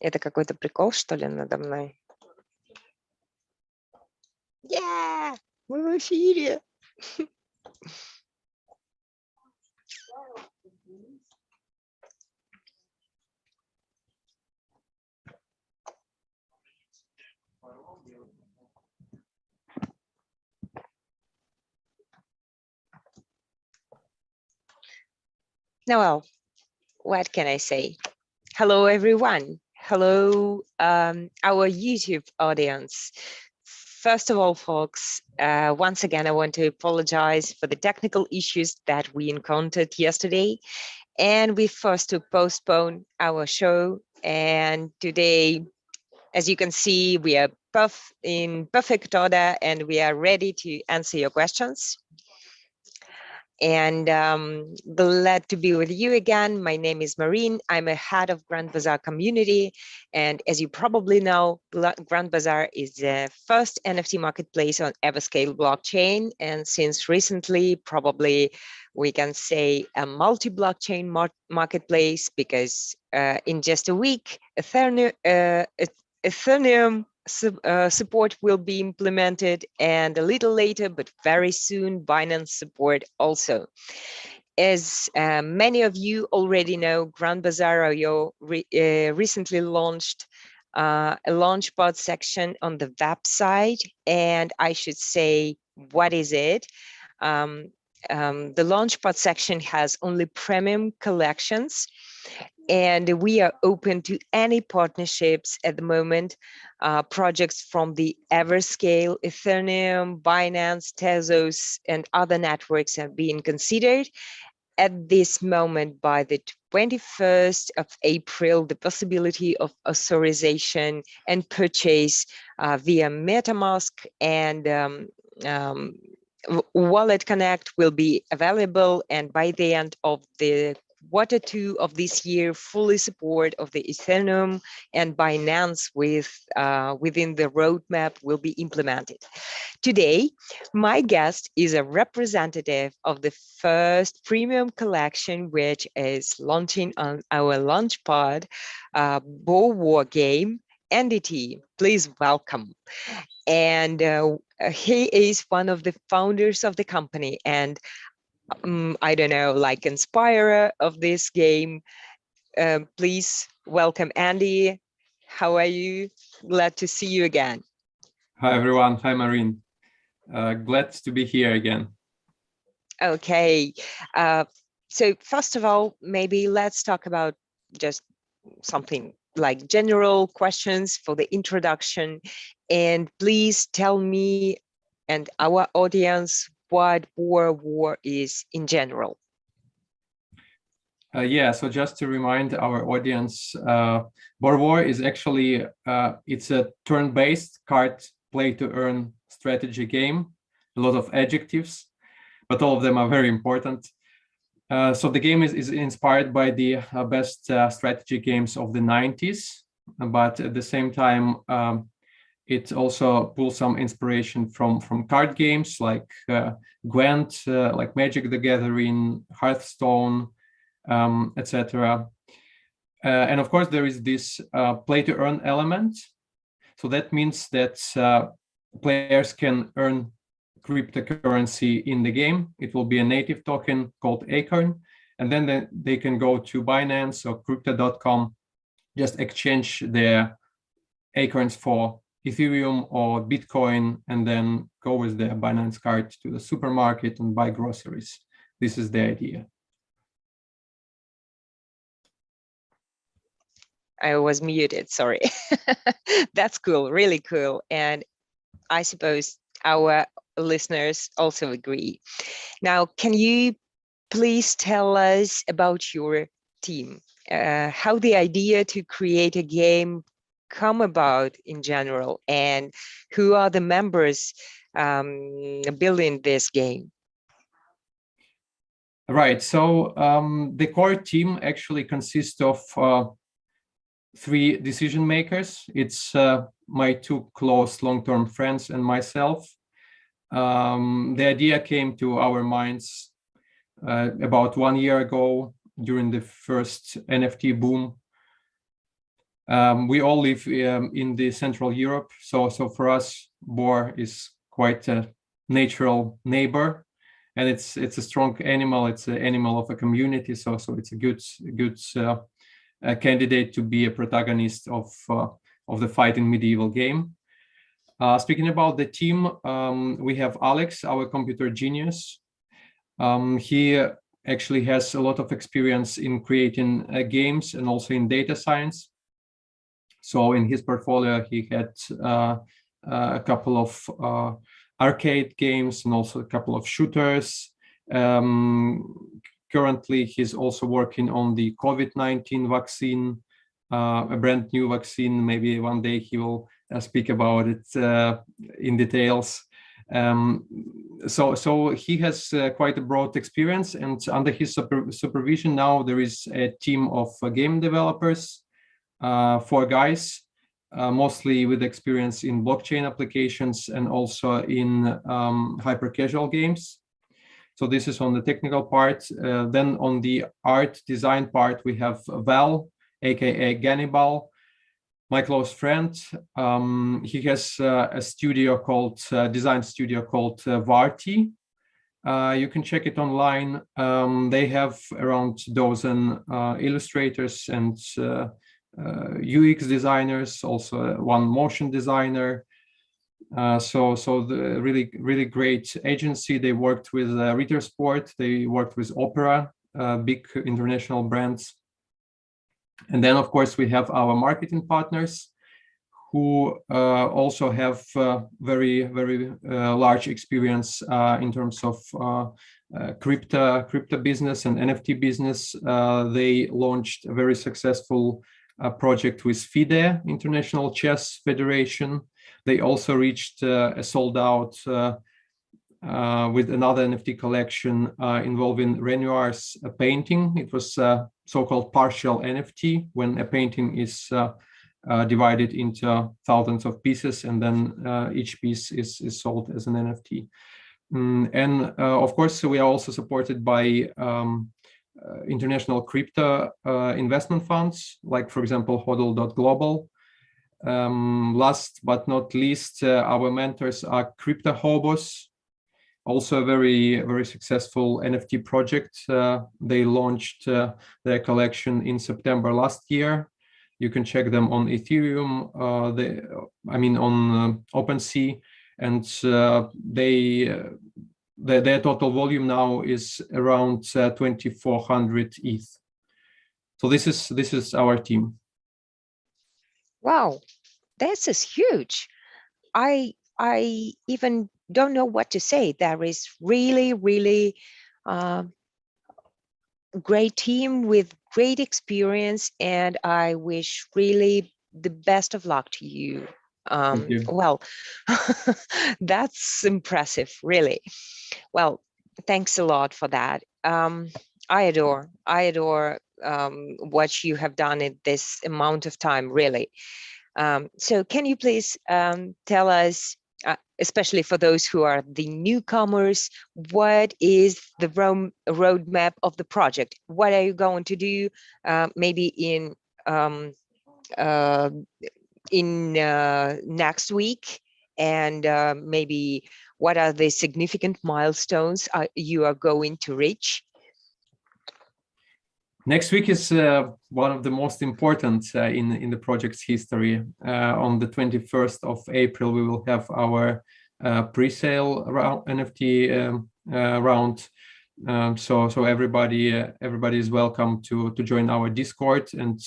Это какой-то прикол, что ли, надо мной? Yeah! Мы в эфире! Well, what can I say? Hello, everyone. Hello, our YouTube audience. First of all, folks, once again, I want to apologize for the technical issues that we encountered yesterday. And we forced to postpone our show. And today, as you can see, we are in perfect order and we are ready to answer your questions. And glad to be with you again. My name is Marine. I'm a head of GrandBazar community. And as you probably know, GrandBazar is the first NFT marketplace on Everscale blockchain. And since recently, probably we can say a multi-blockchain marketplace, because in just a week, Ethereum support will be implemented, and a little later, but very soon, Binance support also. As many of you already know, GrandBazar recently launched a Launchpad section on the website, and I should say, what is it? The Launchpad section has only premium collections, and we are open to any partnerships at the moment. Projects from the Everscale, Ethereum, Binance, Tezos, and other networks are being considered. At this moment, by the 21st of April, the possibility of authorization and purchase via MetaMask and Wallet Connect will be available, and by the end of the Q2 of this year, fully support of the Ethereum and Binance within the roadmap will be implemented. Today, my guest is a representative of the first premium collection, which is launching on our Launchpad, Boar War game, AndyT. Please welcome. And he is one of the founders of the company, and I don't know, like inspirer of this game. Please welcome Andy. How are you? Glad to see you again. Hi, everyone. Hi, Marine. Glad to be here again. Okay. So first of all, maybe let's talk about just something like general questions for the introduction. And please tell me and our audience what Boar War is in general. Yeah, so just to remind our audience, Boar War is actually, it's a turn-based card play-to-earn strategy game. A lot of adjectives, but all of them are very important. So the game is inspired by the best strategy games of the 90s, but at the same time, it also pulls some inspiration from card games like Gwent, like Magic the Gathering, Hearthstone, etc. And of course, there is this play-to-earn element. So that means that players can earn cryptocurrency in the game. It will be a native token called Acorn. And then they can go to Binance or crypto.com, just exchange their Acorns for Ethereum or Bitcoin, and then go with their Binance card to the supermarket and buy groceries. This is the idea. I was muted, sorry. That's cool, really cool. And I suppose our listeners also agree. Now, can you please tell us about your team? How the idea to create a game come about in general, and who are the members building this game? Right, so the core team actually consists of 3 decision makers. It's my 2 close long-term friends and myself. The idea came to our minds about 1 year ago during the first NFT boom. We all live in the Central Europe, so for us, boar is quite a natural neighbor, and it's a strong animal. It's an animal of a community, so it's a good candidate to be a protagonist of the fighting medieval game. Speaking about the team, we have Alex, our computer genius. He actually has a lot of experience in creating games and also in data science. So in his portfolio, he had a couple of arcade games and also a couple of shooters. Currently, he's also working on the COVID-19 vaccine, a brand new vaccine. Maybe one day he will speak about it in details. So he has quite a broad experience, and under his supervision now there is a team of game developers, 4 guys, mostly with experience in blockchain applications and also in hyper casual games. So this is on the technical part. Then on the art design part, we have Val, aka Gannibal, my close friend. He has a studio called design studio called Varti. You can check it online. They have around a dozen illustrators and UX designers, also one motion designer. So the really great agency. They worked with Ritter Sport. They worked with Opera, big international brands. And then, of course, we have our marketing partners who also have very large experience in terms of crypto business and NFT business. They launched a very successful project with FIDE, International Chess Federation. They also reached a sold out with another NFT collection involving Renoir's painting. It was so-called partial NFT, when a painting is divided into thousands of pieces, and then each piece is sold as an NFT. And of course, we are also supported by international crypto investment funds, like, for example, hodl.global. Last but not least, our mentors are Crypto Hobos, also a very successful NFT project. They launched their collection in September last year. You can check them on Ethereum, on OpenSea, and their total volume now is around 2,400 ETH. So this is our team. Wow, this is huge. I even don't know what to say. There is really great team with great experience, and I wish really the best of luck to you. Thank you. Well, that's impressive, really. Well, thanks a lot for that. I adore what you have done in this amount of time, really. So can you please tell us, especially for those who are the newcomers, what is the roadmap of the project? What are you going to do maybe in next week? And maybe what are the significant milestones you are going to reach? Next week is one of the most important in the project's history. On the 21st of April, we will have our pre-sale NFT round. So everybody is welcome to join our Discord and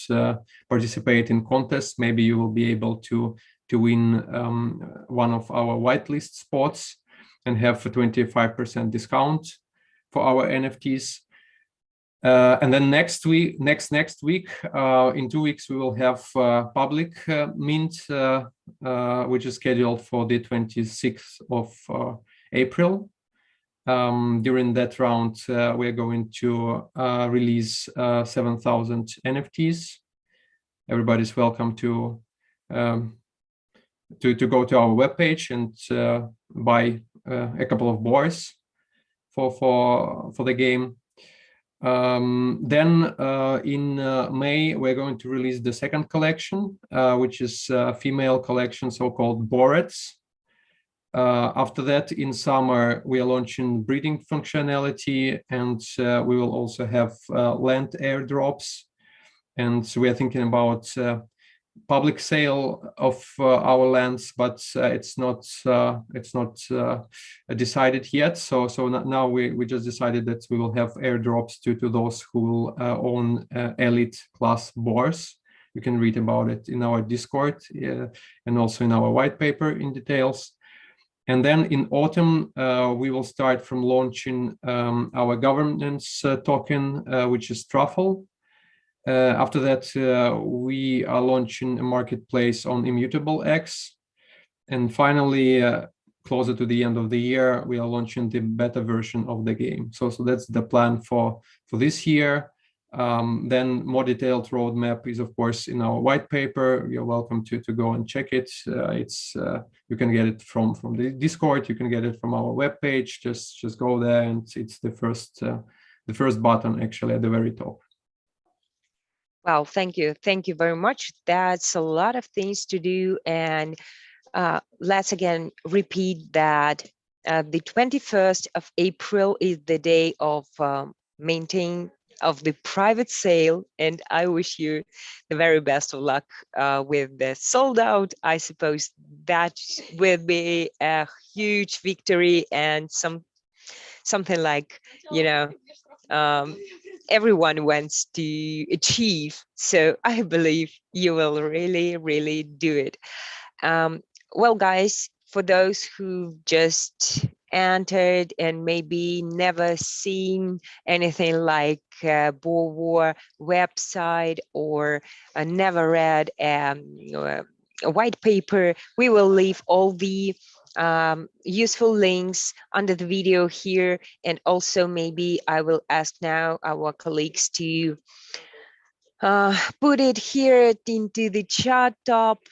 participate in contests. Maybe you will be able to win one of our whitelist spots and have a 25% discount for our NFTs. And then next week, in 2 weeks, we will have public mint, which is scheduled for the 26th of April. During that round, we're going to release 7,000 NFTs. Everybody's welcome to go to our webpage and buy a couple of boars for the game. Then in May, we're going to release the second collection, which is a female collection, so-called Borets. After that, in summer, we are launching breeding functionality, and we will also have land airdrops. And so we are thinking about public sale of our lands, but it's not decided yet. So now we just decided that we will have airdrops to those who will own elite class boars. You can read about it in our Discord and also in our white paper in details. And then in autumn, we will start from launching our governance token, which is Truffle. After that, we are launching a marketplace on Immutable X. And finally, closer to the end of the year, we are launching the beta version of the game. So that's the plan for this year. Then more detailed roadmap is, of course, in our white paper. You're welcome to go and check it. You can get it from the Discord. You can get it from our webpage. Just go there, and it's the first button actually at the very top. Well, thank you very much. That's a lot of things to do, and let's again repeat that the 21st of April is the day of maintaining of the private sale, and I wish you the very best of luck with the sold out. I suppose that will be a huge victory and something like, you know, everyone wants to achieve. So I believe you will really do it. Well, guys, for those who just entered and maybe never seen anything like Boar War website, or never read a white paper, we will leave all the useful links under the video here. And also maybe I will ask now our colleagues to put it here into the chat top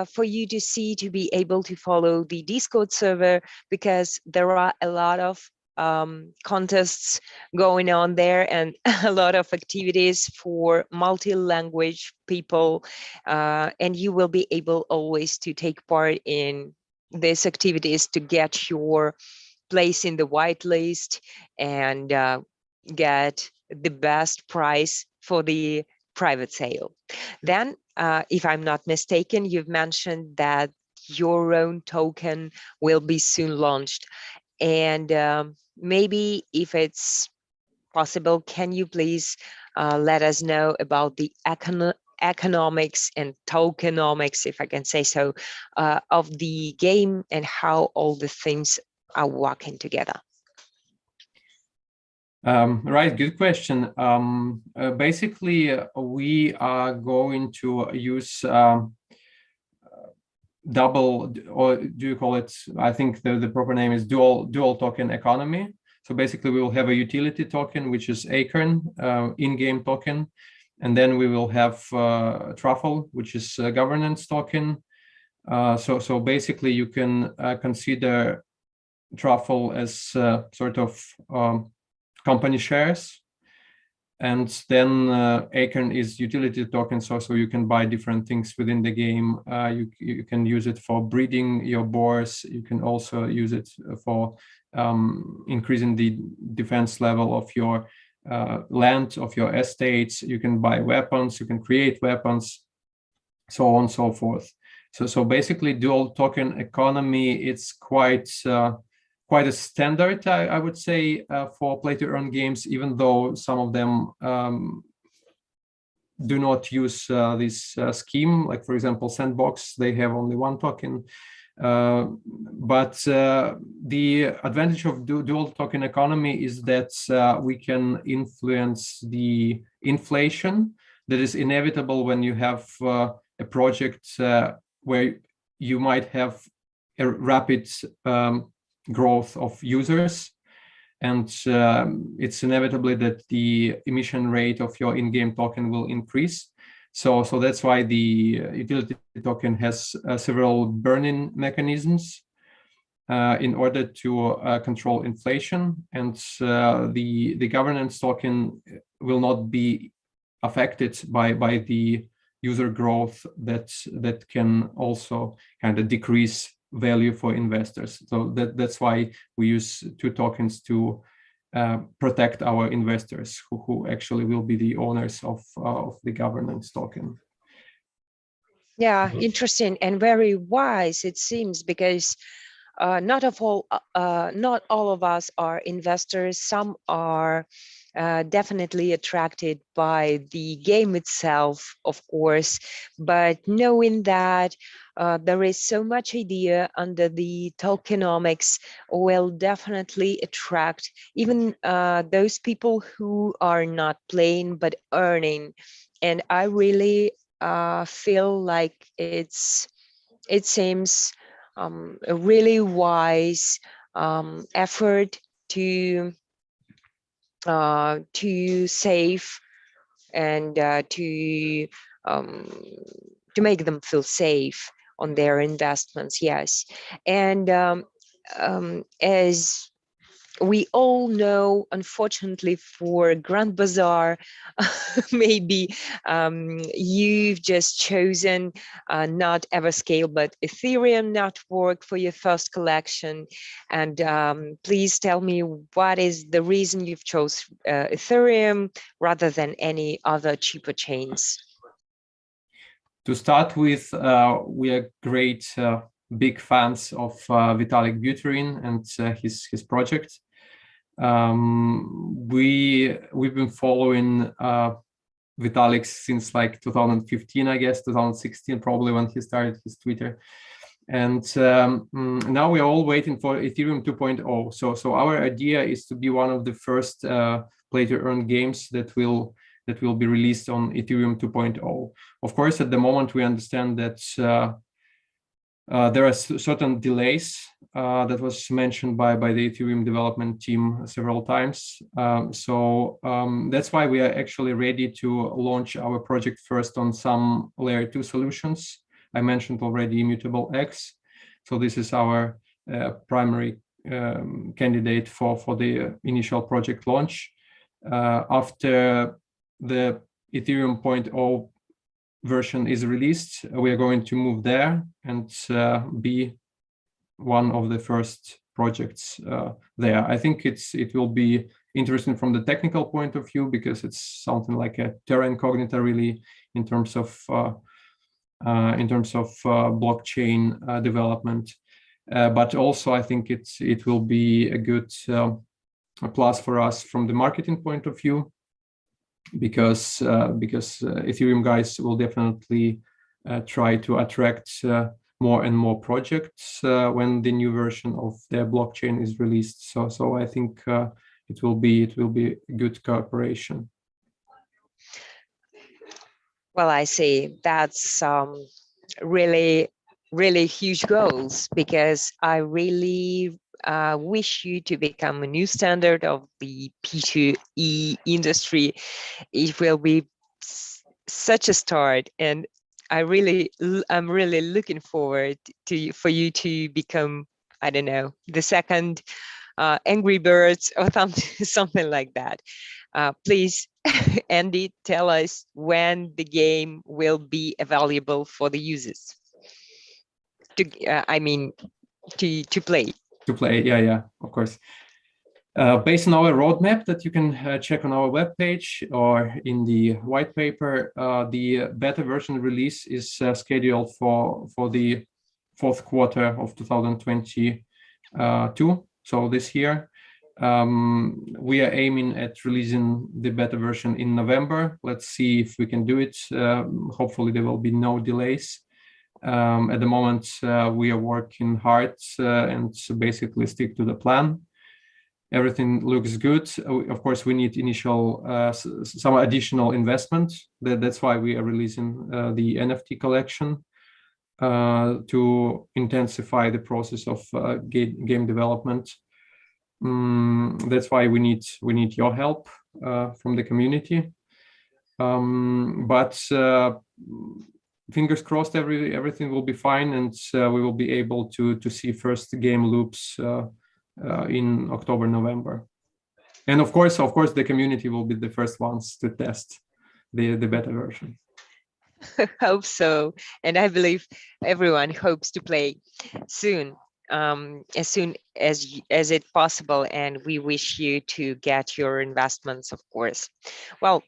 for you to see, to be able to follow the Discord server, because there are a lot of contests going on there and a lot of activities for multi-language people, and you will be able always to take part in these activities to get your place in the whitelist and get the best price for the private sale. Then, if I'm not mistaken, you've mentioned that your own token will be soon launched. And maybe if it's possible, can you please let us know about the economics and tokenomics, if I can say so, of the game and how all the things are working together? Right, good question. Basically, we are going to use double, or do you call it? I think the proper name is dual token economy. So basically, we will have a utility token, which is Acorn, in-game token, and then we will have Truffle, which is a governance token. So basically, you can consider Truffle as sort of company shares, and then Acorn is utility token, so you can buy different things within the game. You can use it for breeding your boars. You can also use it for increasing the defense level of your land, of your estates. You can buy weapons, you can create weapons, so on and so forth. So basically, dual token economy, it's quite a standard, I would say, for play-to-earn games, even though some of them do not use this scheme. Like, for example, Sandbox, they have only one token. But the advantage of dual token economy is that we can influence the inflation that is inevitable when you have a project where you might have a rapid growth of users, and it's inevitably that the emission rate of your in-game token will increase. So that's why the utility token has several burn-in mechanisms. in order to control inflation, and the governance token will not be affected by the user growth that can also kind of decrease value for investors. So that's why we use two tokens to protect our investors who actually will be the owners of the governance token. Yeah, interesting and very wise it seems, because not all of us are investors. Some are definitely attracted by the game itself, of course, but knowing that there is so much idea under the tokenomics will definitely attract even those people who are not playing but earning. And I really feel like it seems a really wise effort to save and um, to make them feel safe on their investments. Yes, and as we all know, unfortunately for GrandBazar, maybe you've just chosen not Everscale, but Ethereum network for your first collection. And please tell me, what is the reason you've chose Ethereum rather than any other cheaper chains? To start with, we are great big fans of Vitalik Buterin and his project. We've been following Vitalik since like 2015, I guess, 2016 probably, when he started his Twitter. And now we are all waiting for Ethereum 2.0. So our idea is to be one of the first play to earn games that will be released on Ethereum 2.0. Of course, at the moment we understand that there are certain delays that was mentioned by the Ethereum development team several times. So that's why we are actually ready to launch our project first on some layer 2 solutions. I mentioned already Immutable X. So this is our primary candidate for the initial project launch. After the Ethereum 0.0 version is released, we are going to move there and be one of the first projects there. I think it will be interesting from the technical point of view, because it's something like a terra incognita really in terms of blockchain development. But also I think it will be a good plus for us from the marketing point of view, because Ethereum guys will definitely try to attract more and more projects when the new version of their blockchain is released. So I think it will be a good cooperation. Well, I see. That's really, really huge goals, because I really wish you to become a new standard of the P2E industry. It will be such a start, and I'm really looking forward for you to become, I don't know, the second Angry Birds or something like that. Please, Andy, tell us when the game will be available for the users. I mean, to play. To play, yeah, of course. Based on our roadmap that you can check on our webpage or in the white paper, the beta version release is scheduled for the fourth quarter of 2022. So this year, we are aiming at releasing the beta version in November. Let's see if we can do it. Hopefully there will be no delays. At the moment, we are working hard and basically stick to the plan. Everything looks good. Of course, we need some additional investment. That's why we are releasing the NFT collection to intensify the process of game development. That's why we need your help from the community. But fingers crossed, everything will be fine, and we will be able to see first game loops in October, November. And of course, the community will be the first ones to test the beta version. Hope so, and I believe everyone hopes to play soon as it possible, and we wish you to get your investments, of course. Well,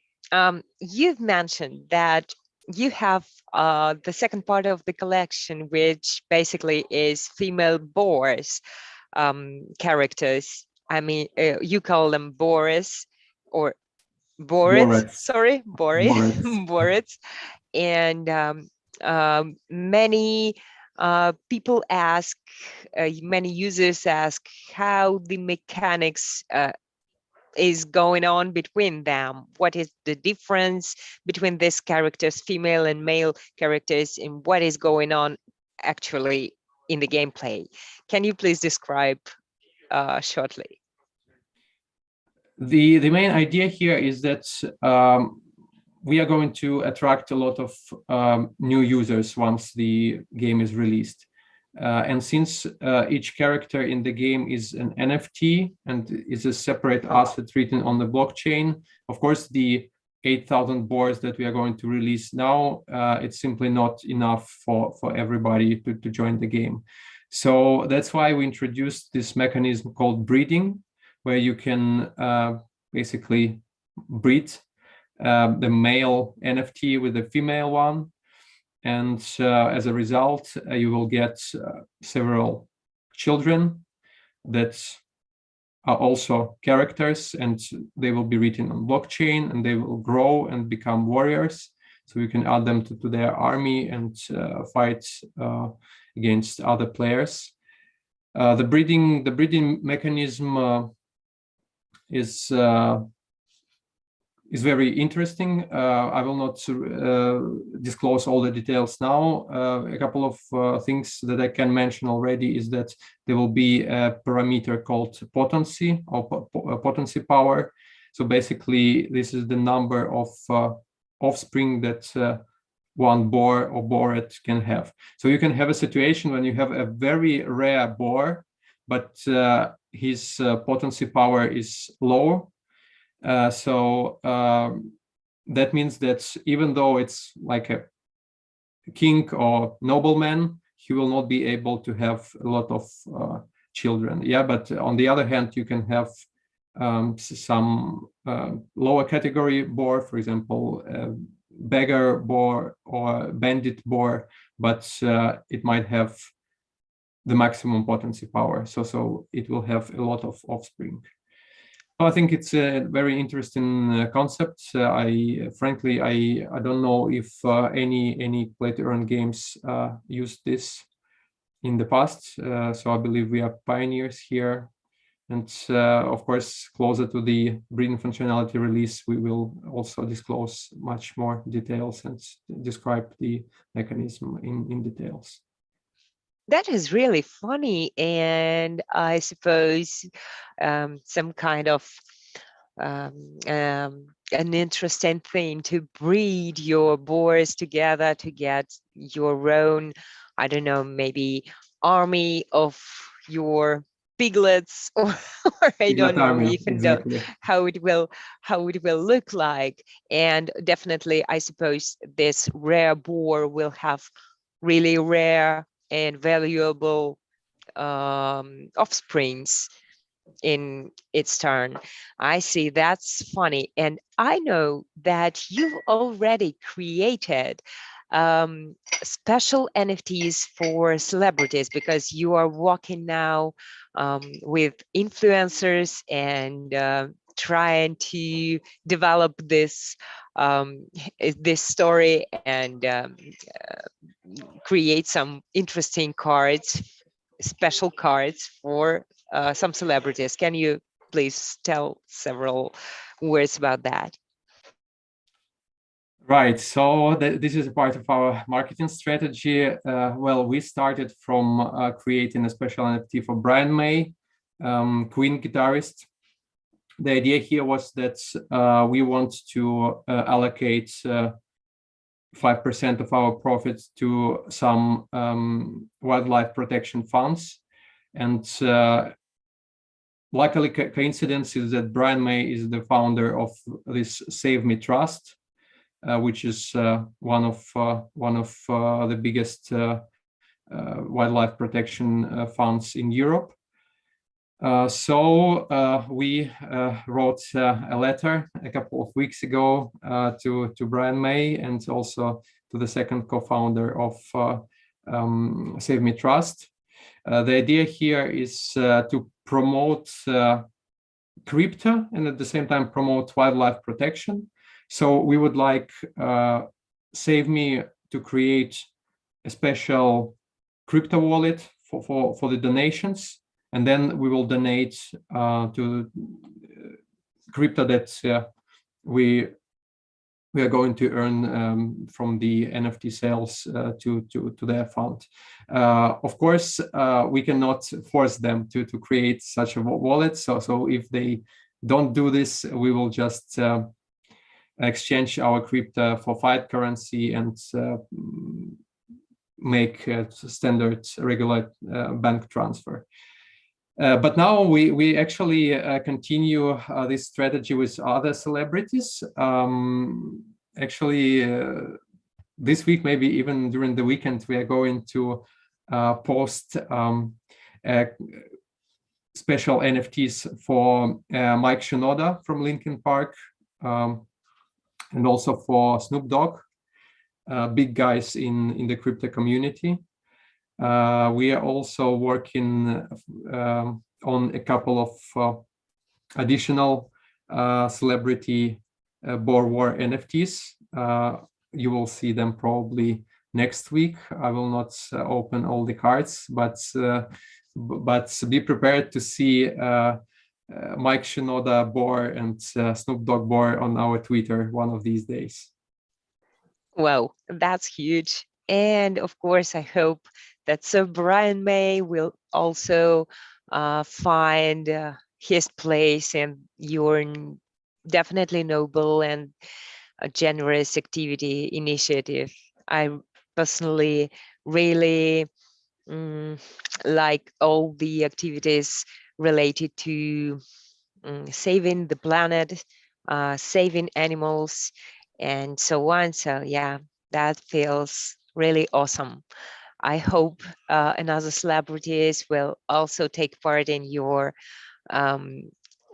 you've mentioned that you have the second part of the collection, which basically is female boars characters. I mean, you call them Boris or Boris, Borat. sorry, Boris, Borat. Boris. And many people ask, many users ask how the mechanics is going on between them. What is the difference between these characters, female and male characters, and what is going on actually in the gameplay? Can you please describe shortly? The main idea here is that we are going to attract a lot of new users once the game is released. And since each character in the game is an NFT and is a separate asset written on the blockchain, of course, the 8,000 boards that we are going to release now, it's simply not enough for everybody to join the game. So that's why we introduced this mechanism called breeding, where you can basically breed the male NFT with the female one. And as a result, you will get several children that are also characters, and they will be written on blockchain, and they will grow and become warriors. So you can add them to their army and fight against other players. The breeding mechanism is very interesting. I will not disclose all the details now. A couple of things that I can mention already is that there will be a parameter called potency or potency power. So basically, this is the number of offspring that one boar or boarette can have. So you can have a situation when you have a very rare boar, but his potency power is low. So that means that even though it's like a king or nobleman, he will not be able to have a lot of children. Yeah, but on the other hand, you can have some lower category boar, for example, beggar boar or bandit boar, but it might have the maximum potency power. So it will have a lot of offspring. I think it's a very interesting concept. Frankly, I don't know if any play-to-earn games used this in the past. So I believe we are pioneers here. And of course, closer to the breeding functionality release, we will also disclose much more details and describe the mechanism in details. That is really funny, and I suppose some kind of an interesting thing to breed your boars together to get your own, I don't know, maybe army of your piglets, or I don't know even exactly. how it will look like. And definitely, I suppose this rare boar will have really rare and valuable offsprings in its turn. I see, that's funny. And I know that you've already created special NFTs for celebrities, because you are working now with influencers and trying to develop this this story and create some interesting cards, special cards for some celebrities. Can you please tell several words about that? Right. So this is a part of our marketing strategy. Well, we started from creating a special NFT for Brian May, Queen guitarist. The idea here was that we want to allocate 5% of our profits to some wildlife protection funds. And luckily, coincidence is that Brian May is the founder of this Save Me Trust, which is one of the biggest wildlife protection funds in Europe. So we wrote a letter a couple of weeks ago to Brian May and also to the second co-founder of Save Me Trust. The idea here is to promote crypto and at the same time promote wildlife protection. So we would like Save Me to create a special crypto wallet for the donations, and then we will donate to crypto that we are going to earn from the NFT sales to their fund. Of course, we cannot force them to create such a wallet. So if they don't do this, we will just exchange our crypto for fiat currency and make a standard regular bank transfer. But now we actually continue this strategy with other celebrities. This week, maybe even during the weekend, we are going to post special NFTs for Mike Shinoda from Linkin Park, and also for Snoop Dogg, big guys in the crypto community. We are also working on a couple of additional celebrity Boar War NFTs. You will see them probably next week. I will not open all the cards, but be prepared to see Mike Shinoda Boar and Snoop Dogg Boar on our Twitter one of these days. Wow, that's huge. And of course, I hope that Sir Brian May will also find his place in your definitely noble and a generous activity initiative. I personally really like all the activities related to saving the planet, saving animals, and so on. So yeah, that feels really awesome. I hope another celebrities will also take part in your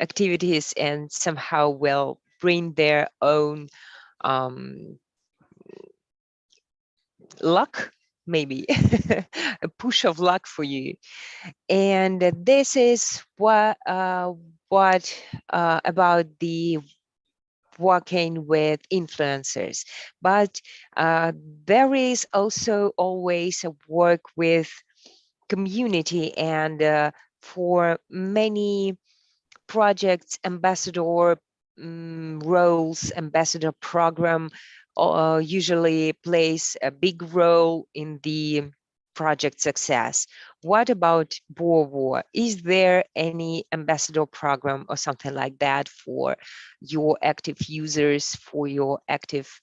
activities and somehow will bring their own luck, maybe a push of luck for you. And this is what about the working with influencers, but there is also always a work with community, and for many projects, ambassador roles, ambassador program usually plays a big role in the project success. What about Boar War? Is there any ambassador program or something like that for your active users, for your active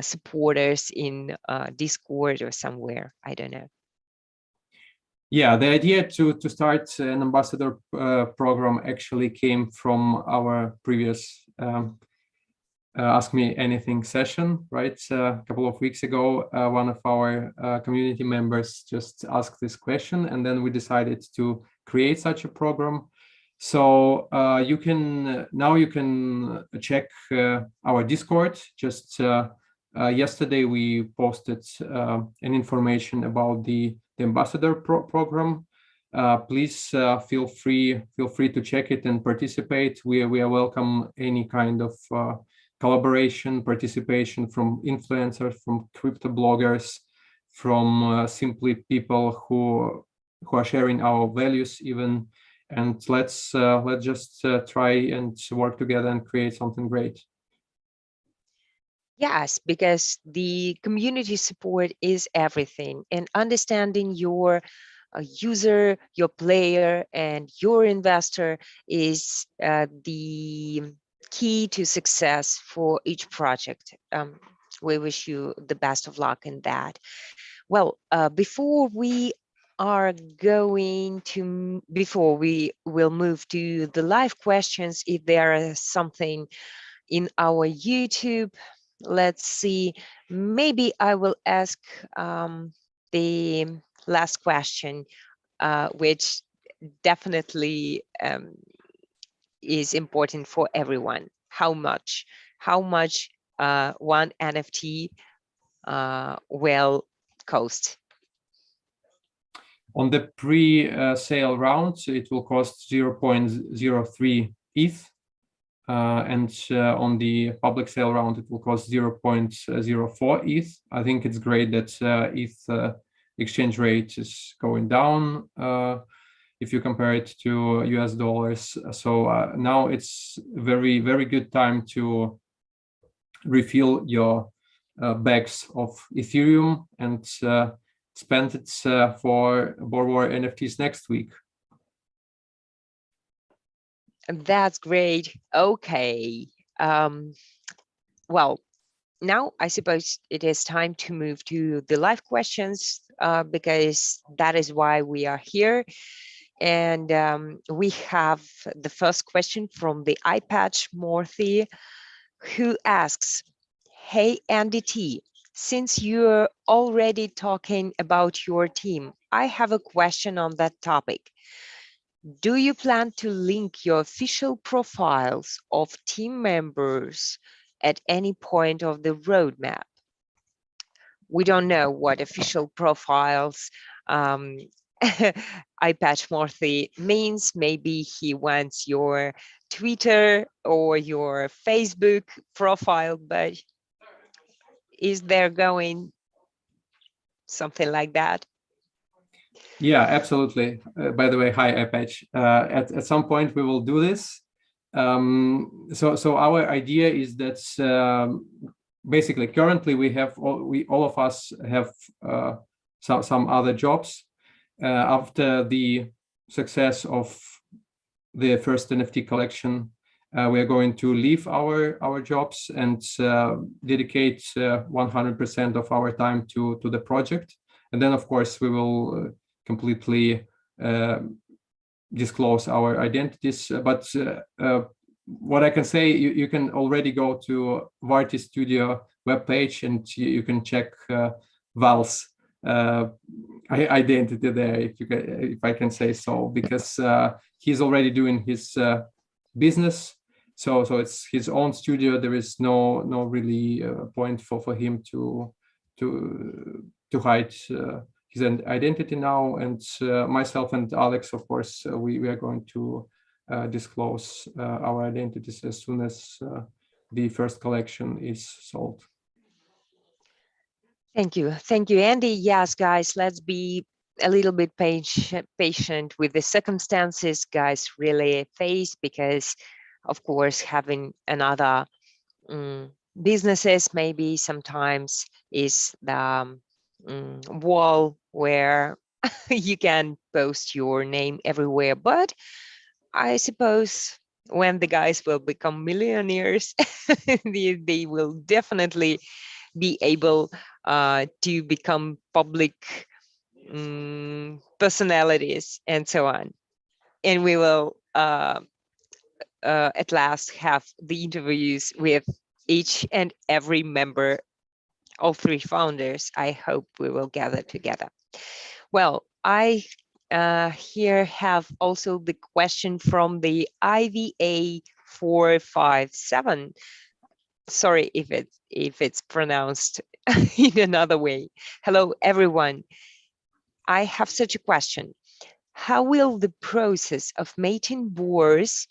supporters in Discord or somewhere? I don't know. Yeah, the idea to start an ambassador program actually came from our previous Ask Me Anything session, right? A couple of weeks ago, one of our community members just asked this question, and then we decided to create such a program. So you can check our Discord. Just yesterday we posted an information about the ambassador program. Please feel free to check it and participate. We are welcome any kind of collaboration, participation from influencers, from crypto bloggers, from simply people who are sharing our values even. And let's just try and work together and create something great. Yes, because the community support is everything, and understanding your user, your player, and your investor is the key to success for each project. We wish you the best of luck in that. Well, before we before we will move to the live questions, if there is something in our YouTube, let's see, maybe I will ask the last question, which definitely is important for everyone. How much one NFT will cost? On the pre-sale round, it will cost 0.03 ETH. And on the public sale round, it will cost 0.04 ETH. I think it's great that ETH exchange rate is going down if you compare it to US dollars. So now it's very, very good time to refill your bags of Ethereum and spend it for Boar War NFTs next week. That's great. Okay. Well, now I suppose it is time to move to the live questions, because that is why we are here. And we have the first question from the iPatch Morthy, who asks, "Hey AndyT, since you're already talking about your team, I have a question on that topic. Do you plan to link your official profiles of team members at any point of the roadmap?" We don't know what official profiles iPatch Morthy means. Maybe he wants your Twitter or your Facebook profile, but is there going something like that? Yeah, absolutely. By the way, hi, iPatch. At some point we will do this. So our idea is that basically currently we all of us have some other jobs. After the success of the first NFT collection, we are going to leave our jobs and dedicate 100% of our time to the project. And then, of course, we will completely disclose our identities. But what I can say, you can already go to Varti Studio webpage and you can check Val's identity there, if I can say so, because he's already doing his business. So it's his own studio. There is no really point for him to hide his identity now. And myself and Alex, of course, we are going to disclose our identities as soon as the first collection is sold. Thank you, Andy. Yes, guys, let's be a little bit patient with the circumstances guys really face, because of course having another businesses maybe sometimes is the wall where you can post your name everywhere. But I suppose when the guys will become millionaires, they will definitely be able to become public personalities and so on. And we will at last have the interviews with each and every member, all three founders. I hope we will gather together. Well, I here have also the question from the IVA 457. Sorry if it's pronounced in another way. Hello, everyone. I have such a question. How will the process of mating boars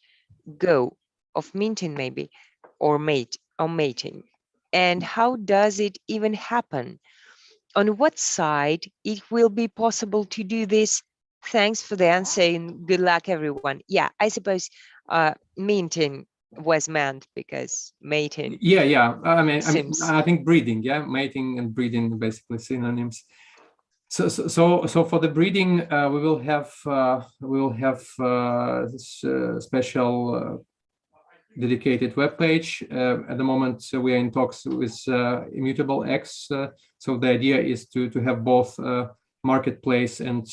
go? Of minting maybe, or mating? And how does it even happen? On what side it will be possible to do this? Thanks for the answer and good luck, everyone. Yeah, I suppose minting was meant because mating. Yeah. I mean, seems... I think breeding. Yeah, mating and breeding are basically synonyms. So for the breeding, we will have special dedicated web page. At the moment, we are in talks with Immutable X. So the idea is to have both marketplace and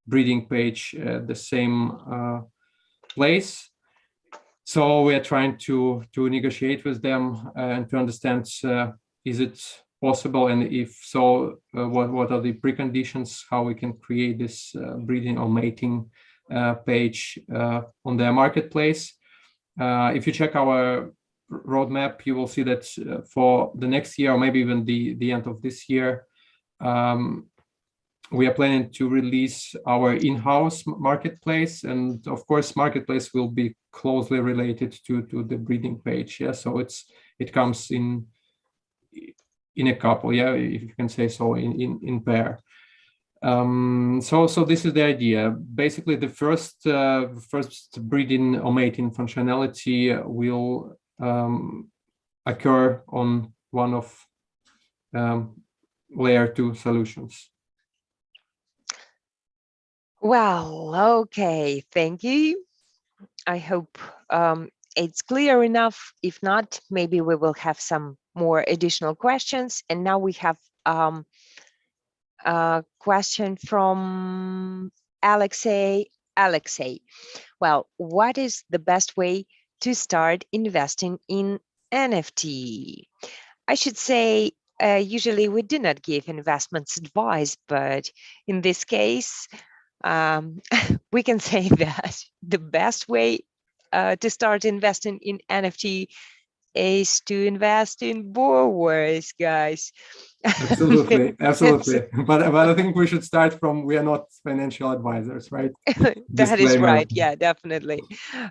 breeding page at the same place. So we are trying to negotiate with them and to understand is it possible, and if so, what are the preconditions, how we can create this breeding or mating page on their marketplace. If you check our roadmap, you will see that for the next year, or maybe even the end of this year, we are planning to release our in-house marketplace, and of course, marketplace will be closely related to the breeding page. Yeah, so it comes in a couple. Yeah, if you can say so, in pair. So this is the idea. Basically, the first breeding or mating functionality will occur on one of layer 2 solutions. Well, okay, thank you. I hope it's clear enough. If not, maybe we will have some more additional questions. And now we have a question from Alexei. Well, what is the best way to start investing in NFT? I should say, usually we do not give investments advice, but in this case, we can say that the best way to start investing in NFT is to invest in Boar Wars, guys. Absolutely. But I think we should start from, we are not financial advisors, right? That is right. Yeah, definitely.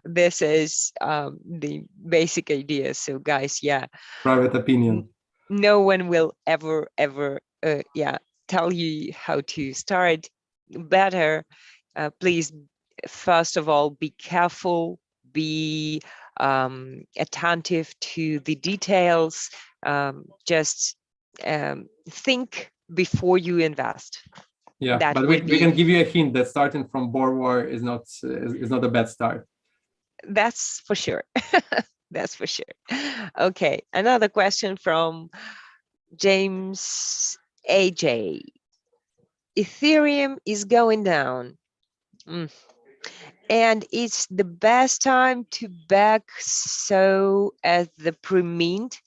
This is the basic idea. So, guys, yeah. Private opinion. No one will ever tell you how to start better. Please, first of all, be careful, be attentive to the details. Just think before you invest. Yeah, that but we can give you a hint that starting from Boar War is not a bad start. That's for sure. That's for sure. Okay, another question from James AJ. Ethereum is going down. And it's the best time to back so at the pre-mint,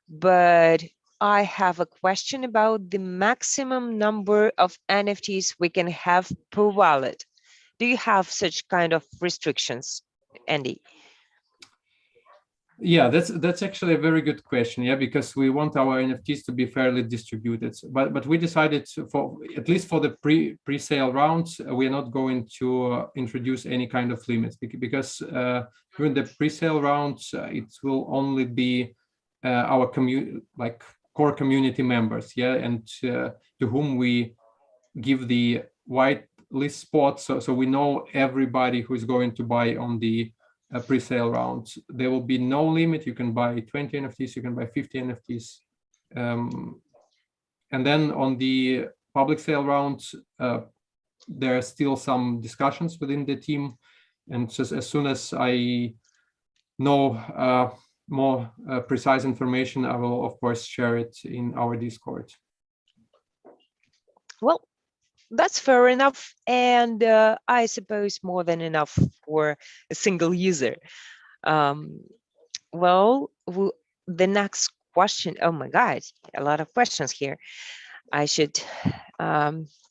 but I have a question about the maximum number of NFTs we can have per wallet. Do you have such kind of restrictions, Andy? Yeah, that's actually a very good question. Yeah, because we want our NFTs to be fairly distributed. But we decided for at least for the pre-sale rounds, we're not going to introduce any kind of limits, because during the pre-sale rounds, it will only be our core community members. Yeah, and to whom we give the white list spot, so we know everybody who is going to buy on the pre-sale rounds. There will be no limit. You can buy 20 NFTs, you can buy 50 NFTs. And then on the public sale rounds, there are still some discussions within the team. And just as soon as I know more precise information, I will, of course, share it in our Discord. Well, that's fair enough, and I suppose more than enough for a single user. Well, the next question. Oh my God, a lot of questions here. I should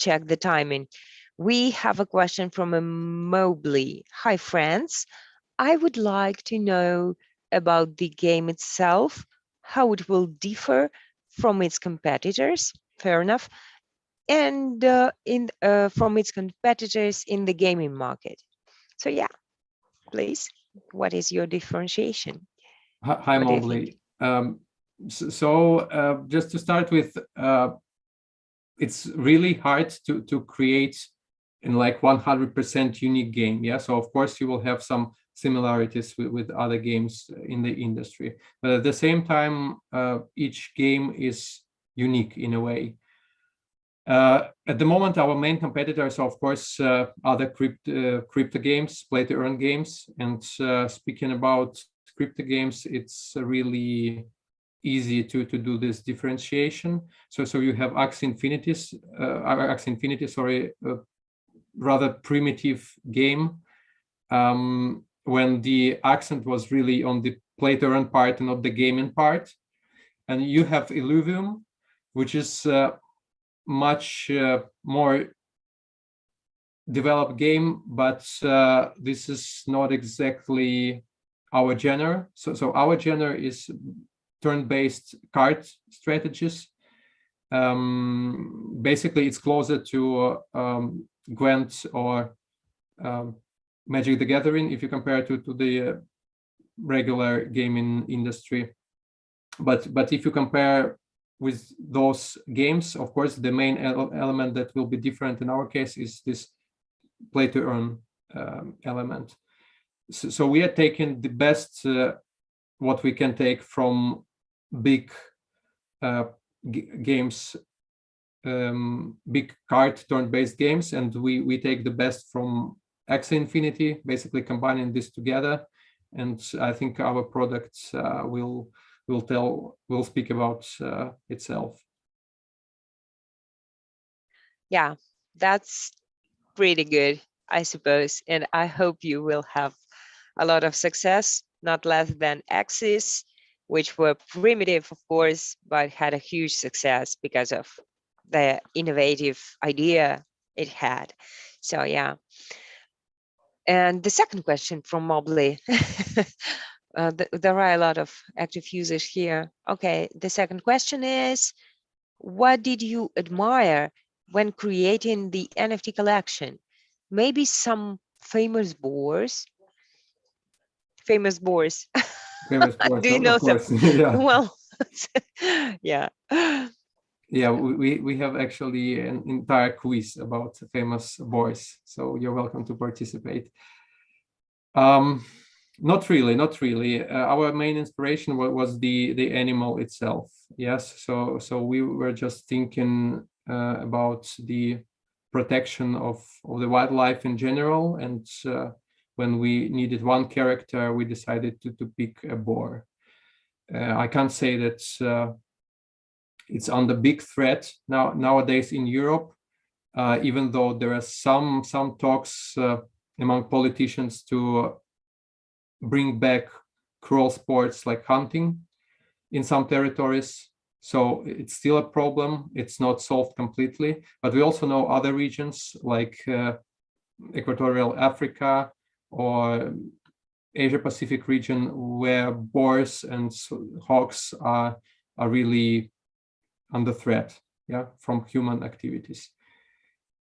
check the timing. We have a question from a Mobley. Hi, friends. I would like to know about the game itself, how it will differ from its competitors. Fair enough. And from its competitors in the gaming market. So yeah, please, what is your differentiation? Hi, Mobley. So just to start with, it's really hard to create in like 100% unique game. Yeah, so of course you will have some similarities with other games in the industry, but at the same time, each game is unique in a way. At the moment, our main competitors are, of course, other crypto games, play-to-earn games. And speaking about scripted games, it's really easy to do this differentiation. So you have Axie Infinity, sorry, rather primitive game, when the accent was really on the play to earn part and not the gaming part. And you have Illuvium, which is much more developed game, but this is not exactly our genre. So our genre is turn-based card strategies. Basically, it's closer to Gwent or Magic the Gathering if you compare it to the regular gaming industry. But if you compare with those games, of course, the main element that will be different in our case is this play to earn element. So we are taking the best what we can take from big games, big card turn-based games, and we take the best from Axie Infinity, basically combining this together. And I think our products will speak about itself. Yeah, that's pretty good, I suppose. And I hope you will have a lot of success, not less than Axis, which were primitive, of course, but had a huge success because of the innovative idea it had. So yeah. And the second question from Mobley. There are a lot of active users here. Okay, the second question is, what did you admire when creating the NFT collection? Maybe some famous boars? Famous boars. Famous boards, Do you know of them? course. Yeah. Well, yeah. Yeah, we have actually an entire quiz about famous boys, so you're welcome to participate. Not really. Our main inspiration was the animal itself. Yes, so we were just thinking about the protection of the wildlife in general, and when we needed one character, we decided to pick a boar. I can't say that it's under big threat nowadays in Europe, even though there are some talks among politicians to bring back cruel sports like hunting in some territories. So it's still a problem. It's not solved completely, but we also know other regions like Equatorial Africa or Asia Pacific region where boars and hawks are really under threat, yeah, from human activities.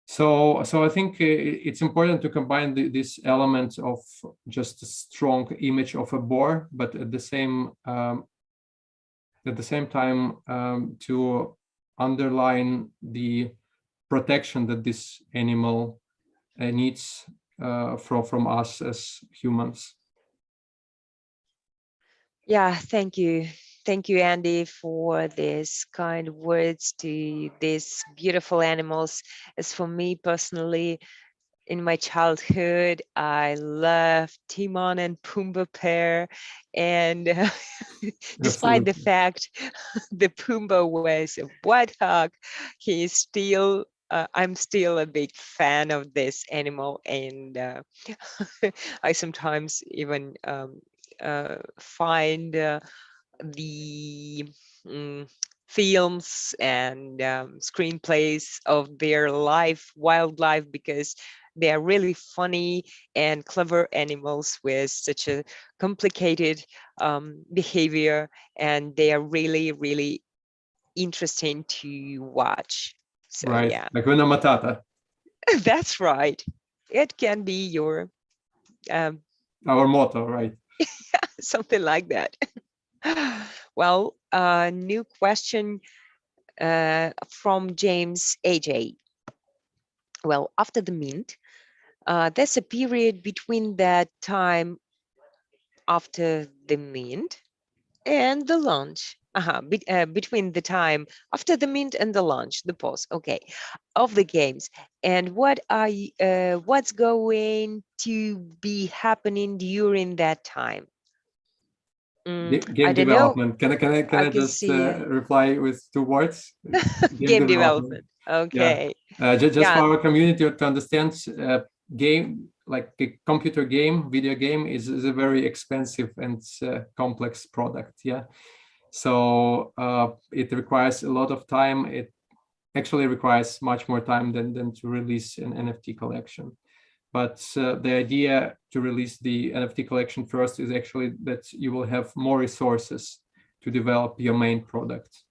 So I think it's important to combine this element of just a strong image of a boar, but at the same time to underline the protection that this animal needs from us as humans. Yeah, thank you. Thank you, Andy, for these kind words to these beautiful animals. As for me personally, in my childhood, I loved Timon and Pumbaa pair. And despite the fact the Pumbaa was a white hawk, I'm still a big fan of this animal. And I sometimes even find the films and screenplays of their wildlife, because they are really funny and clever animals with such a complicated behavior, and they are really, really interesting to watch. So right, yeah, like Hakuna Matata. that's right. It can be your Our motto, right? something like that. Well, new question from James AJ. Well, after the mint, there's a period between that time after the mint and the launch. Between the time after the mint and the launch, the pause, okay, of the games. And what's going to be happening during that time? Game I don't know. development. Can I I can just see reply with 2 words? Game game development. development. Yeah. Okay. Just for Yeah. our community to understand, game like a computer game, video game is a very expensive and complex product. Yeah. So it requires a lot of time. It actually requires much more time than to release an NFT collection. But the idea to release the NFT collection first is actually that you will have more resources to develop your main product.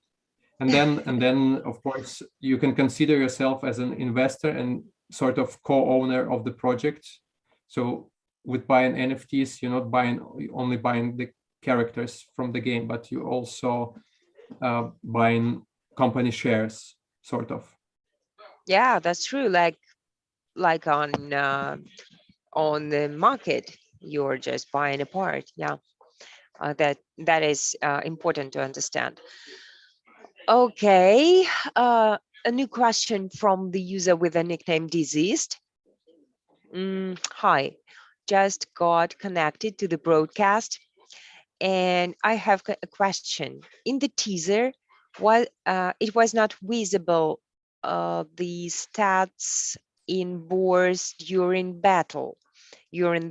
And then of course you can consider yourself as an investor and sort of co-owner of the project. So with buying NFTs, you're not only buying the characters from the game, but you also buying company shares, sort of. Yeah, that's true. Like on the market, you're just buying a part. Yeah, that is important to understand. Okay, a new question from the user with a nickname Diseased. Hi, just got connected to the broadcast, and I have a question. In the teaser, it was not visible the stats in boars during the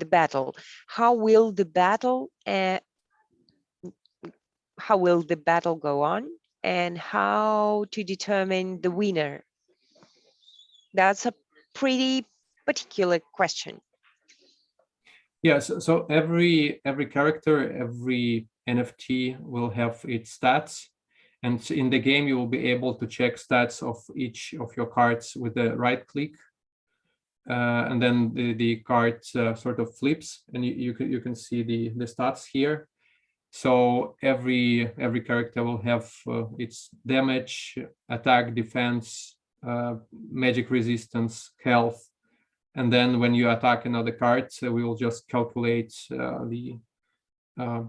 battle. How will the battle go on, and how to determine the winner? That's a pretty particular question. Yeah, so every character, every NFT will have its stats, and in the game you will be able to check stats of each of your cards with the right click, and then the card sort of flips, and you can see the stats here. So every character will have its damage, attack, defense, magic resistance, health, and then when you attack another card, we will just calculate the uh,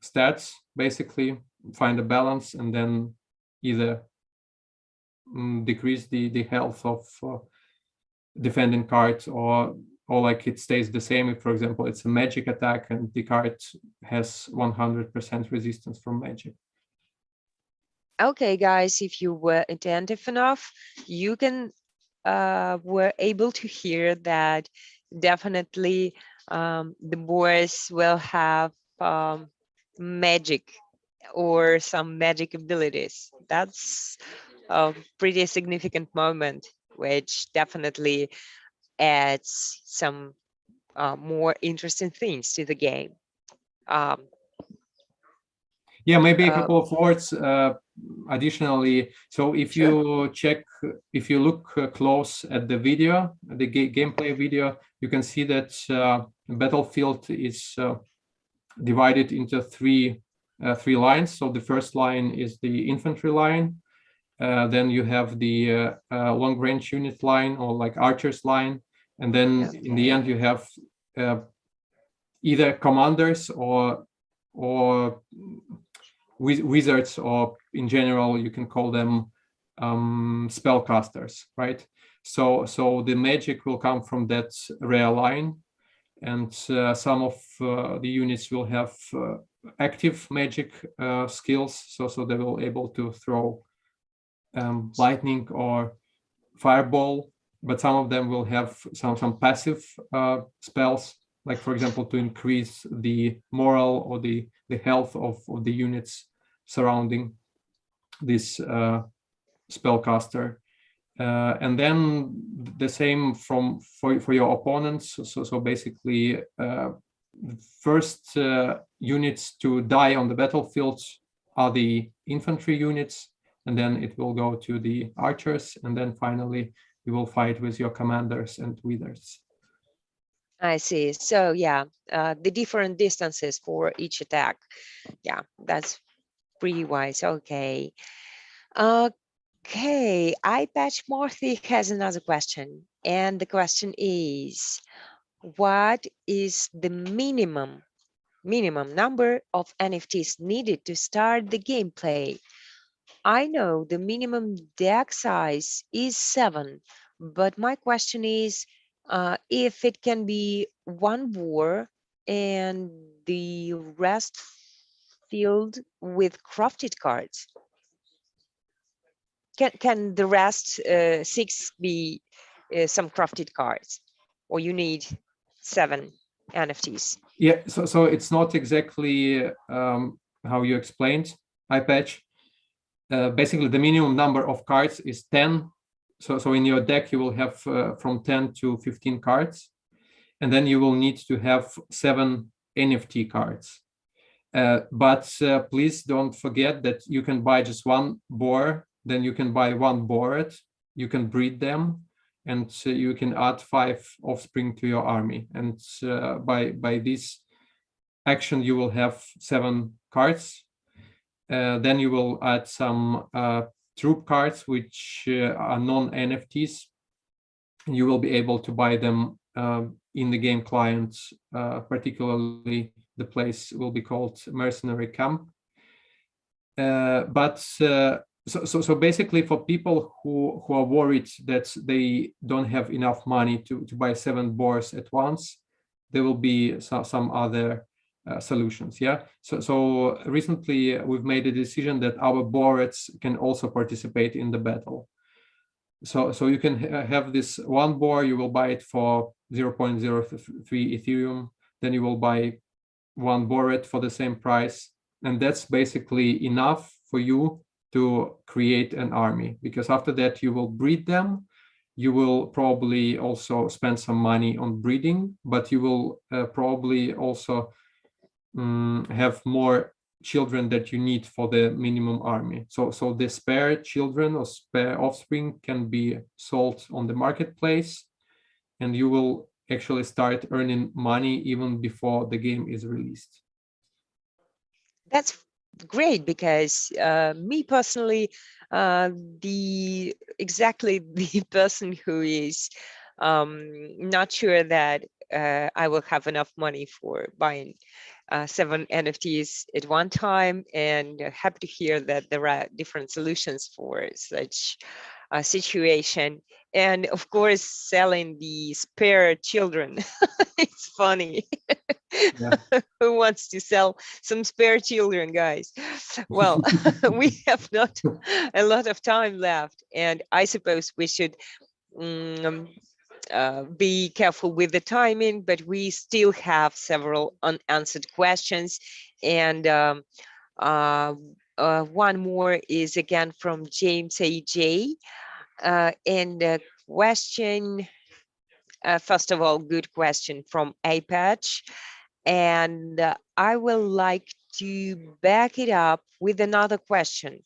stats, basically find a balance, and then either decrease the health of defending cards, or like it stays the same if, for example, it's a magic attack and the card has 100% resistance from magic. Okay, guys, if you were attentive enough, you can were able to hear that definitely the boys will have magic or some magic abilities. That's a pretty significant moment, which definitely adds some more interesting things to the game. Um, Yeah, maybe a uh, couple of words additionally. So sure. if you look close at the video, the gameplay video, you can see that Battlefield is divided into three lines. So the first line is the infantry line. Then you have the long range unit line, or like archers line, and then in the end you have either commanders or wizards, or in general you can call them spellcasters, right? So the magic will come from that rear line, and some of the units will have active magic skills, so they will able to throw lightning or fireball, but some of them will have some passive spells, like for example to increase the morale or the health of the units surrounding this spellcaster. And then the same for your opponents. So basically, first units to die on the battlefield are the infantry units, and then it will go to the archers, and then finally you will fight with your commanders and wizards. I see. So yeah, the different distances for each attack. Yeah, that's pretty wise. Okay. Okay, iPatch Marthy has another question. And the question is, what is the minimum number of NFTs needed to start the gameplay? I know the minimum deck size is 7, but my question is if it can be one boar and the rest filled with crafted cards? Can the rest 6 be some crafted cards, or you need 7 NFTs? Yeah, so it's not exactly how you explained, iPatch. Basically, the minimum number of cards is 10. So in your deck, you will have from 10 to 15 cards. And then you will need to have 7 NFT cards. But please don't forget that you can buy just one boar, then you can buy one board, you can breed them, and you can add 5 offspring to your army. And by this action, you will have 7 cards. Then you will add some troop cards, which are non-NFTs. You will be able to buy them in the game client, particularly the place will be called Mercenary Camp. So basically, for people who are worried that they don't have enough money to buy 7 boars at once, there will be some other solutions. Yeah. So recently we've made a decision that our boards can also participate in the battle. So you can have this one boar, you will buy it for 0.03 Ethereum, then you will buy one board for the same price. And that's basically enough for you to create an army, because after that you will breed them. You will probably also spend some money on breeding, but you will probably also have more children that you need for the minimum army. So the spare children or spare offspring can be sold on the marketplace, and you will actually start earning money even before the game is released. That's great, because me personally, exactly the person who is not sure that I will have enough money for buying 7 NFTs at one time, and happy to hear that there are different solutions for such a situation. And of course, selling the spare children. It's funny. Yeah. Who wants to sell some spare children, guys? Well, we have not a lot of time left, and I suppose we should be careful with the timing, but we still have several unanswered questions. And one more is again from James AJ. And the question, first of all, good question from iPatch. And I will like to back it up with another question.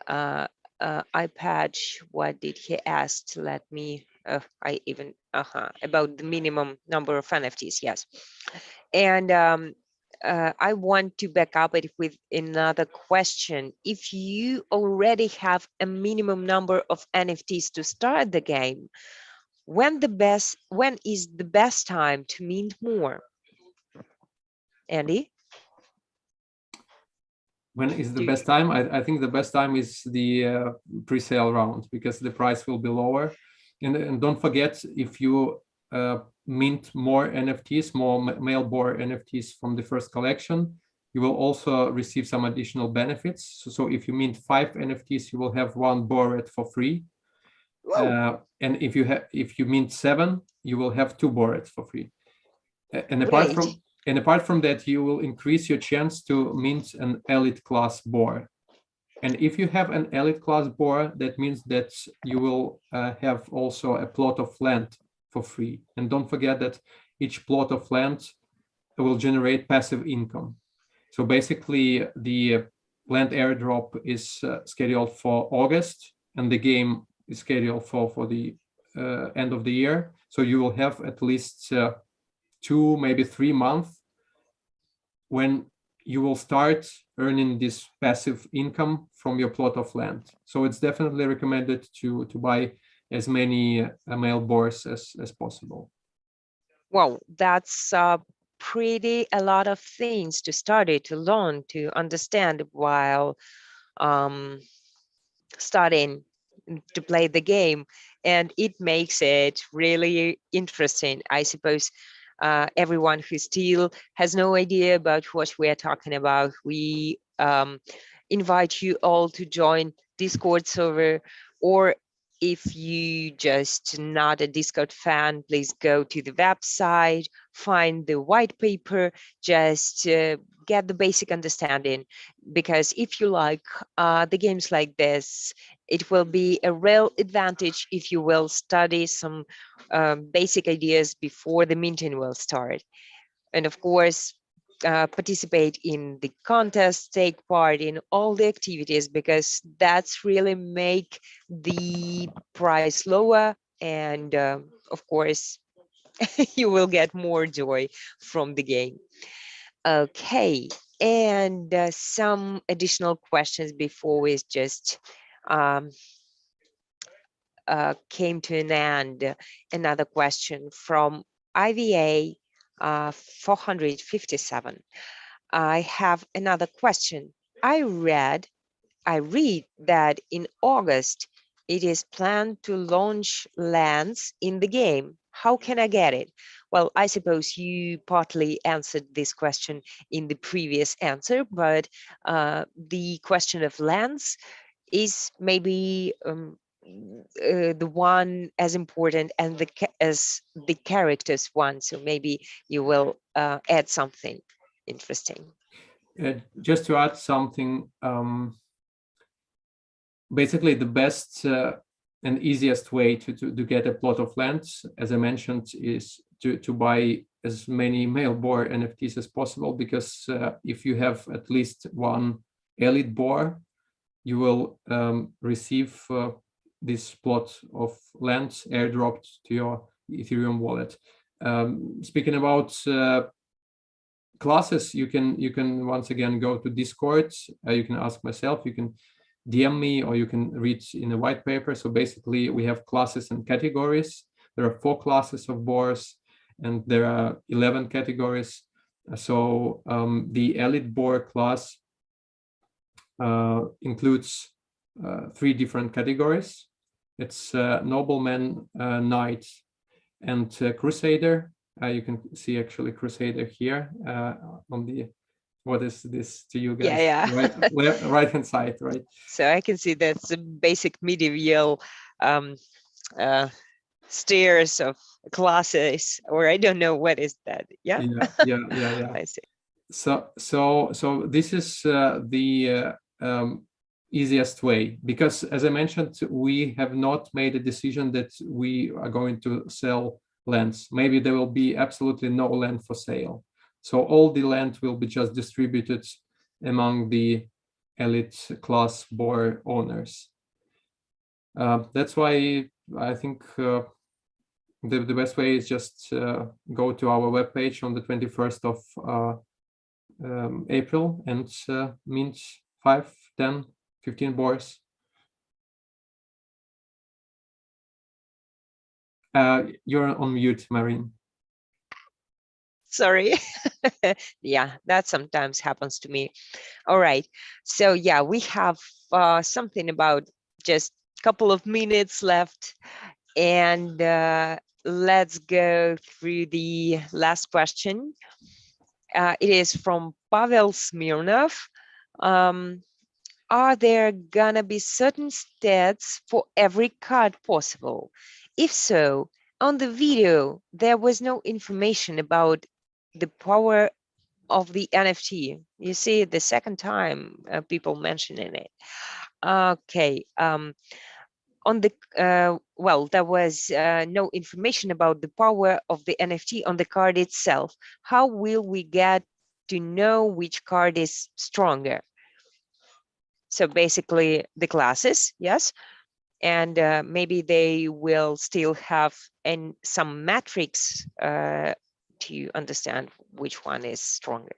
iPatch, what did he ask? Let me, about the minimum number of NFTs, yes. And I want to back up it with another question. If you already have a minimum number of NFTs to start the game, when is the best time to mint more? Andy? When is the best time? I think the best time is the pre-sale round, because the price will be lower. And don't forget, if you mint more NFTs, more male boar NFTs from the first collection, you will also receive some additional benefits. So if you mint 5 NFTs, you will have 1 board for free. And if you mint 7, you will have 2 boards for free. And apart from that, you will increase your chance to mint an elite class boar. And if you have an elite class boar, that means that you will have also a plot of land for free. And don't forget that each plot of land will generate passive income. So basically, the land airdrop is scheduled for August, and the game is scheduled for the end of the year. So you will have at least 2, maybe 3 months when you will start earning this passive income from your plot of land. So it's definitely recommended to buy as many male boars as possible. Well, that's pretty a lot of things to study, to learn, to understand while starting to play the game, and it makes it really interesting. I suppose everyone who still has no idea about what we are talking about, we invite you all to join Discord server, or if you just not a Discord fan, please go to the website, find the white paper, just get the basic understanding. Because if you like the games like this, it will be a real advantage if you will study some basic ideas before the meeting will start. And of course, participate in the contest, take part in all the activities, because that's really make the price lower. And of course, you will get more joy from the game. Okay, and some additional questions before we just um, came to an end. Another question from IVA 457. I have another question. I read that in August it is planned to launch lands in the game. How can I get it? Well, I suppose you partly answered this question in the previous answer, but the question of lands is maybe the one as important and as the characters one. So maybe you will add something interesting. Just to add something, basically the best and easiest way to get a plot of land, as I mentioned, is to buy as many male boar NFTs as possible, because if you have at least one elite boar, you will receive this plot of land airdropped to your Ethereum wallet. Speaking about classes, you can once again go to Discord. You can ask myself, you can DM me, or you can read in a white paper. So basically we have classes and categories. There are 4 classes of boars and there are 11 categories. So the elite boar class includes 3 different categories. It's nobleman, knight, and crusader. You can see actually crusader here on the, what is this to you guys? Yeah. Right hand side, right? So I can see that's the basic medieval stairs of classes, or I don't know what is that. Yeah. I see. So this is the easiest way, because as I mentioned, we have not made a decision that we are going to sell lands. Maybe there will be absolutely no land for sale. So all the land will be just distributed among the elite class boar owners. That's why I think the best way is just go to our webpage on the 21st of April and mint 5, 10, 15 boars. You're on mute, Marine. Sorry. Yeah, that sometimes happens to me. All right. So yeah, we have something about just a couple of minutes left, and let's go through the last question. It is from Pavel Smirnov. Are there gonna be certain stats for every card possible? If so, on the video, there was no information about the power of the NFT. You see, the second time people mentioning it. Okay. On the well, there was no information about the power of the NFT on the card itself. How will we get to know which card is stronger? So basically the classes, yes, and maybe they will still have some metrics to understand which one is stronger.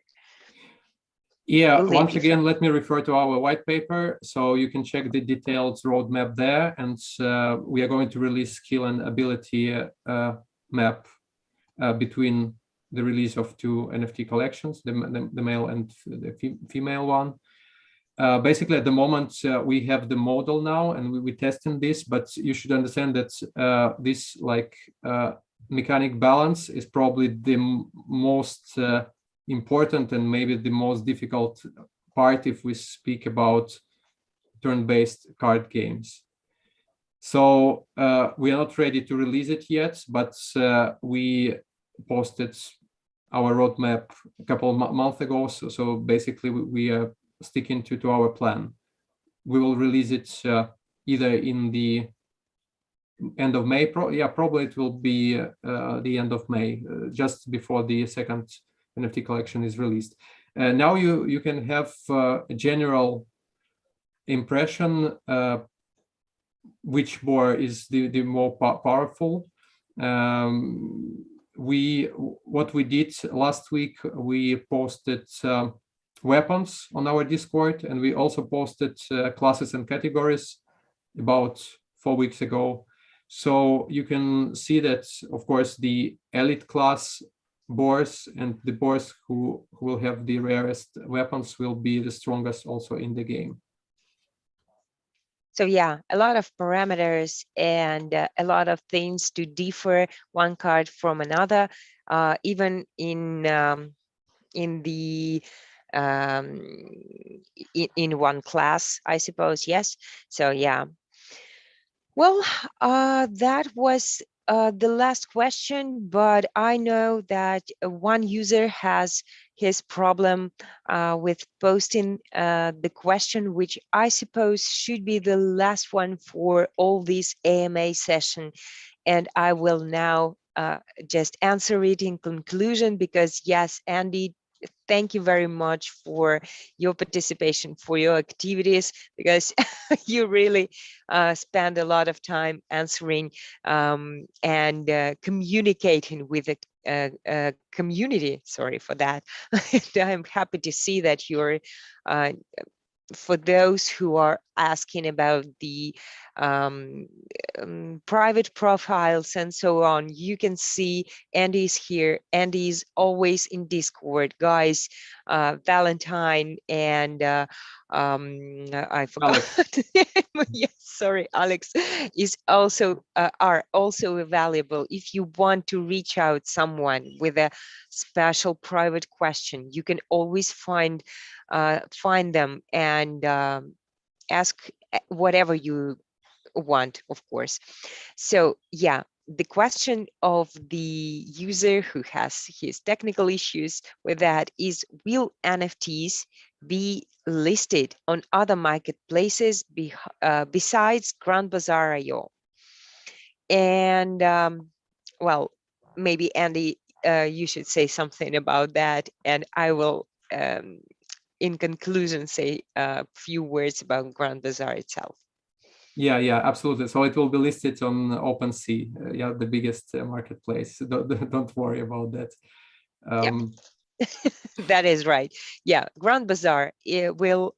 Yeah, once again, let me refer to our white paper, so you can check the detailed roadmap there, and we are going to release skill and ability map between the release of 2 NFT collections, the male and the female one. Basically, at the moment, we have the model now, and we're testing this, but you should understand that this mechanic balance is probably the most important and maybe the most difficult part if we speak about turn-based card games. So we are not ready to release it yet, but we posted our roadmap a couple of months ago. So basically, we are sticking to our plan. We will release it either in the end of May. Probably it will be the end of May, just before the second NFT collection is released. Now you can have a general impression which boar is the more powerful. What we did last week, we posted weapons on our Discord, and we also posted classes and categories about 4 weeks ago. So you can see that, of course, the elite class boars and the boars who will have the rarest weapons will be the strongest also in the game. So yeah, a lot of parameters and a lot of things to differ one card from another, even in the in one class, I suppose. Yes. So yeah. Well, that was the last question, but I know that one user has his problem with posting the question, which I suppose should be the last one for all this AMA session. And I will now just answer it in conclusion, because yes, Andy, thank you very much for your participation, for your activities, because you really spend a lot of time answering and communicating with the community. Sorry for that. I'm happy to see that you're for those who are asking about the private profiles and so on, you can see Andy's here. Andy's always in Discord, guys. Valentine and I forgot. Yes, sorry, Alex is also are also available. If you want to reach out someone with a special private question, you can always find them and ask whatever you want, of course. So yeah, the question of the user who has his technical issues with that is, will NFTs be listed on other marketplaces besides GrandBazar.io? And well, maybe Andy, you should say something about that, and I will in conclusion say a few words about GrandBazar itself. Yeah, absolutely. So it will be listed on OpenSea, yeah, the biggest marketplace. Don't worry about that. That is right. Yeah, GrandBazar will,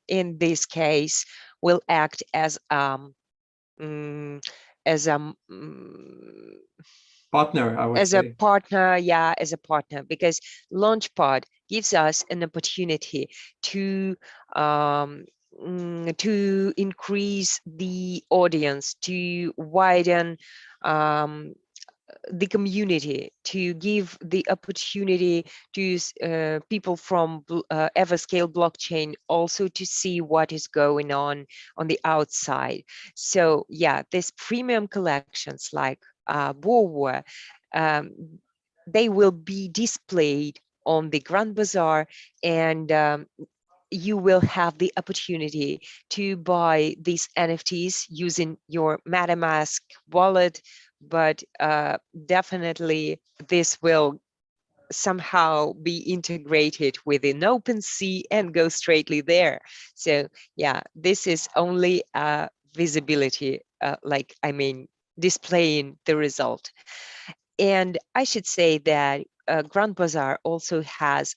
in this case, will act as as a partner, I would as say. a partner. Yeah, as a partner, because Launchpad gives us an opportunity to increase the audience, to widen the community, to give the opportunity to people from Everscale blockchain also to see what is going on the outside. So yeah, these premium collections like Boar War, um, they will be displayed on the GrandBazar, and you will have the opportunity to buy these NFTs using your MetaMask wallet, but definitely this will somehow be integrated within OpenSea and go straightly there. So yeah, this is only visibility, displaying the result. And I should say that GrandBazar also has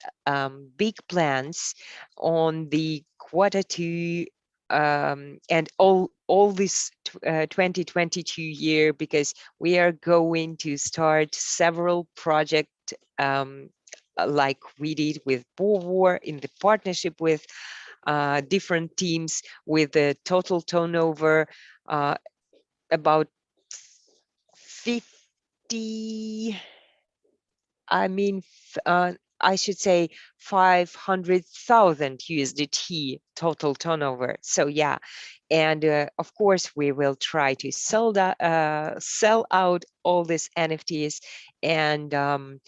big plans on the Q2 and all this 2022 year, because we are going to start several projects like we did with Boar War, in the partnership with different teams, with a total turnover about 50 I mean, I should say 500,000 USDT total turnover. So yeah, and of course we will try to sell out all these NFTs, and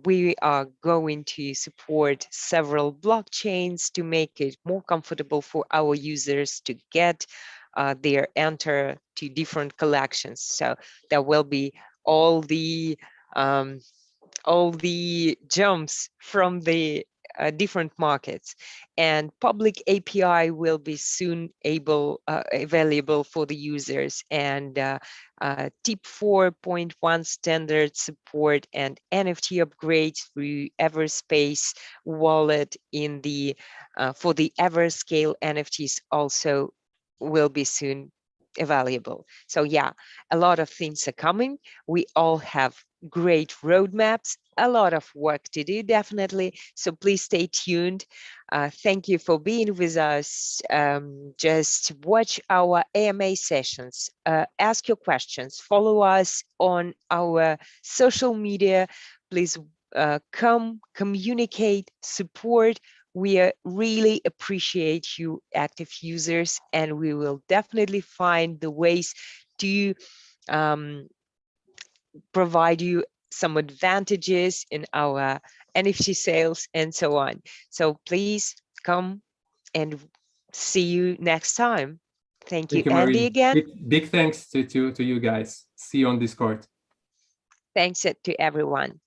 we are going to support several blockchains to make it more comfortable for our users to get their enter to different collections. So there will be all the um, all the jumps from the different markets, and public API will be soon available for the users, and TIP 4.1 standard support and NFT upgrades through Everspace wallet in the for the Everscale NFTs also will be soon available. So yeah, a lot of things are coming. We all have great roadmaps, a lot of work to do, definitely. So please stay tuned. Thank you for being with us. Just watch our AMA sessions, ask your questions, follow us on our social media. Please come, communicate, support. We really appreciate you, active users, and we will definitely find the ways to um, provide you some advantages in our NFT sales and so on. So please come and see you next time. Thank you, Thank you, Andy, Marine. again. Big thanks to you guys. See you on Discord. Thanks to everyone.